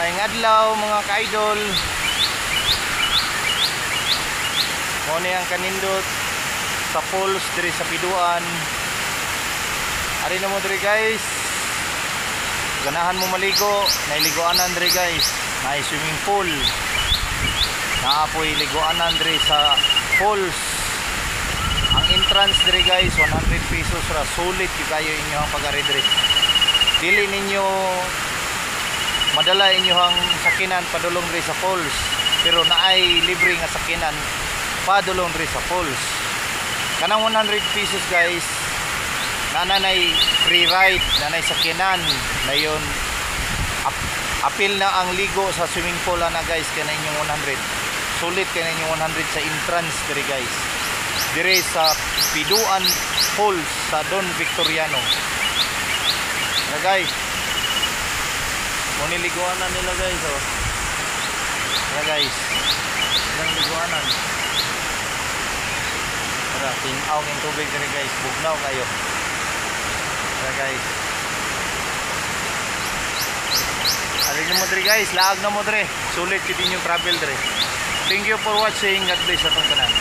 Maayong adlaw mga ka-idol. Muna ang kanindot sa falls diri sa Piduan. Ari na mo diri guys. Ganahan mo maligo, nailiguanan diri guys. May swimming pool. Naapoy liguanan diri sa falls. Ang entrance diri guys 100 pesos ra. Sulit gyud kayo inyo ang pag-ari diri. Dili ninyo madala inyohang sakinan padulong diri sa falls, pero naay libre nga sakinan padulong diri sa falls. Kanang 100 pesos guys, nanay free ride, nanay sakinan na yun. Apil na ang ligo sa swimming pool na guys, kaya na inyong 100. Sulit kaya na inyong 100 sa entrance diri guys, diri sa Piduan Falls sa Don Victoriano na guys. Muni liguanan nila guys, oh. Tara guys, ilang liguanan. Tara, tinaw ng tubig diri guys, bugnaw kayo. Tara guys, alin na mo diri guys, laag na mo diri. Sulit yun yung travel diri. Thank you for watching. God bless atong tanan.